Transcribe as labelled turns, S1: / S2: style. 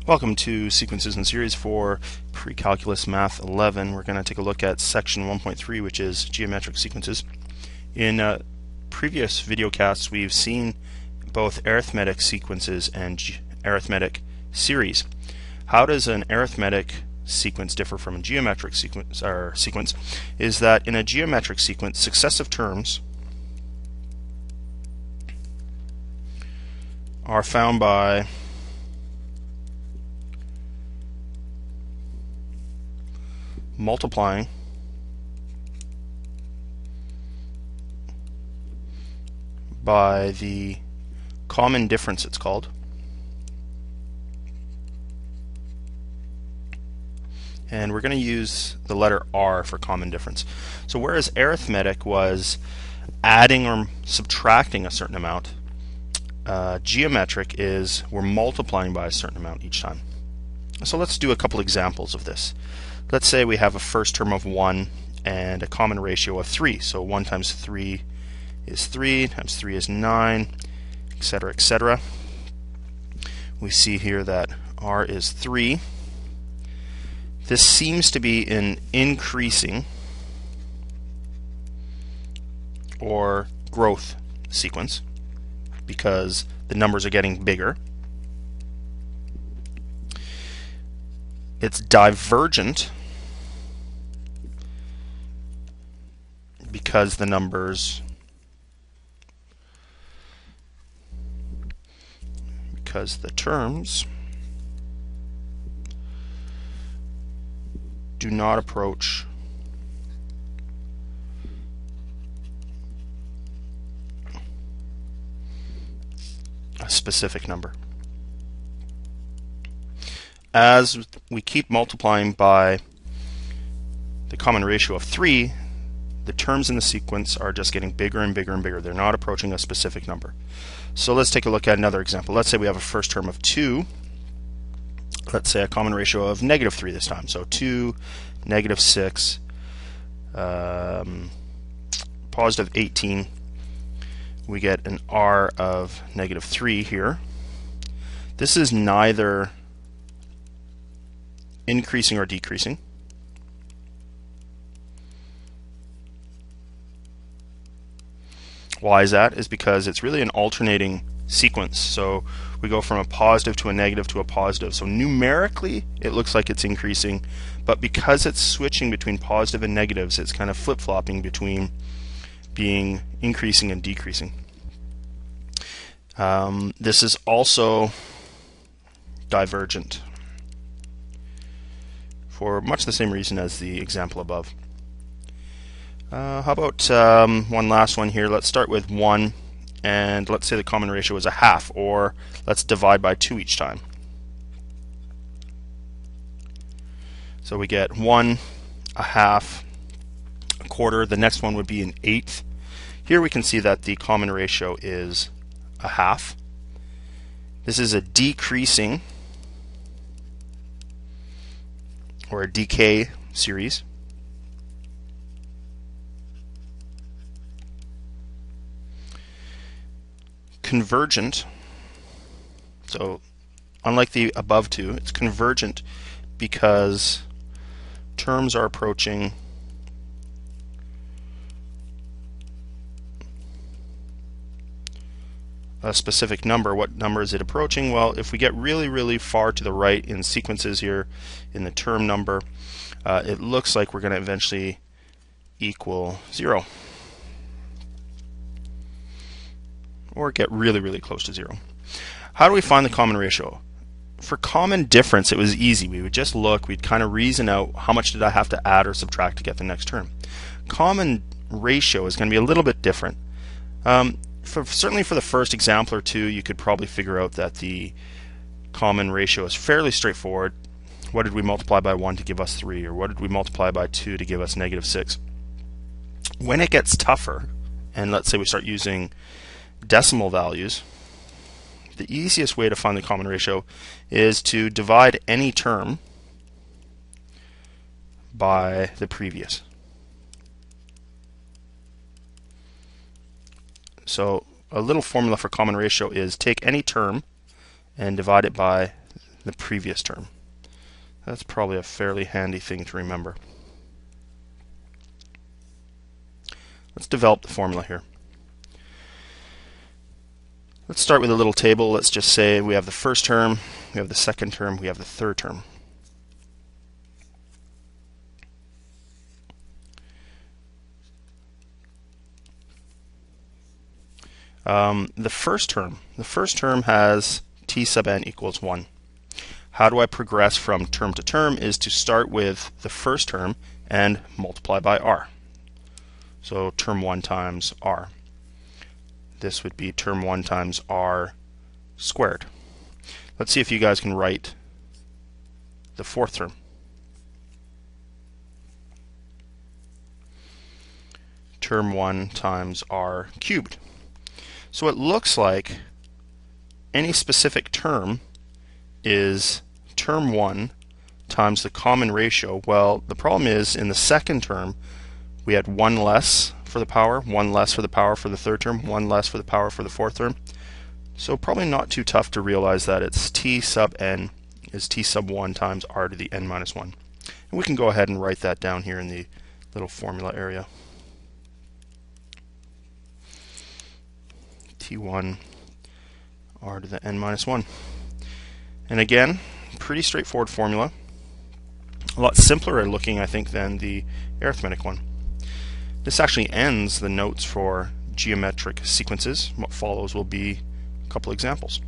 S1: Welcome to Sequences and Series for Pre-Calculus Math 11. We're going to take a look at section 1.3, which is geometric sequences. In previous videocasts, we've seen both arithmetic sequences and arithmetic series. How does an arithmetic sequence differ from a geometric sequence? Is that in a geometric sequence, successive terms are found by multiplying by the common difference, it's called, and we're going to use the letter R for common difference. So whereas arithmetic was adding or subtracting a certain amount, geometric is we're multiplying by a certain amount each time. So let's do a couple examples of this. Let's say we have a first term of 1 and a common ratio of 3. So 1 times 3 is 3, times 3 is 9, etc., etc. We see here that R is 3. This seems to be an increasing or growth sequence because the numbers are getting bigger. It's divergent because the terms do not approach a specific number. As we keep multiplying by the common ratio of 3, the terms in the sequence are just getting bigger and bigger and bigger. They're not approaching a specific number. So let's take a look at another example. Let's say we have a first term of 2. Let's say a common ratio of negative 3 this time. So 2, negative 6, positive 18. We get an R of negative 3 here. This is neither increasing or decreasing. Why is that? Is because it's really an alternating sequence. So we go from a positive to a negative to a positive. So numerically it looks like it's increasing, but because it's switching between positive and negatives, it's kind of flip-flopping between being increasing and decreasing. This is also divergent for much the same reason as the example above. How about one last one here? Let's start with 1, and let's say the common ratio is a half, or let's divide by 2 each time. So we get 1, a half, a quarter. The next one would be an eighth. Here we can see that the common ratio is a half. This is a decreasing or a decay series. Convergent, so unlike the above two, it's convergent because terms are approaching a specific number. What number is it approaching? Well, if we get really, really far to the right in sequences here in the term number, it looks like we're going to eventually equal 0. Or get really, really close to 0. How do we find the common ratio? For common difference, it was easy. We would just look, we'd kind of reason out how much did I have to add or subtract to get the next term. Common ratio is going to be a little bit different. Certainly for the first example or two, you could probably figure out that the common ratio is fairly straightforward. What did we multiply by 1 to give us 3? Or what did we multiply by 2 to give us negative 6? When it gets tougher, and let's say we start using decimal values, the easiest way to find the common ratio is to divide any term by the previous. So a little formula for common ratio is take any term and divide it by the previous term. That's probably a fairly handy thing to remember. Let's develop the formula here. Let's start with a little table. Let's just say we have the first term, we have the second term, we have the third term. The first term has t sub n equals 1. How do I progress from term to term is to start with the first term and multiply by r. So term 1 times r. This would be term 1 times r squared. Let's see if you guys can write the fourth term. Term 1 times r cubed. So it looks like any specific term is term 1 times the common ratio. Well, the problem is in the second term we had 1 less for the power, 1 less for the power for the third term, 1 less for the power for the fourth term. So probably not too tough to realize that it's t sub n is t sub 1 times r to the n minus 1. And we can go ahead and write that down here in the little formula area. T1 r to the n minus 1. And again, pretty straightforward formula. A lot simpler looking, I think, than the arithmetic one. This actually ends the notes for geometric sequences. What follows will be a couple examples.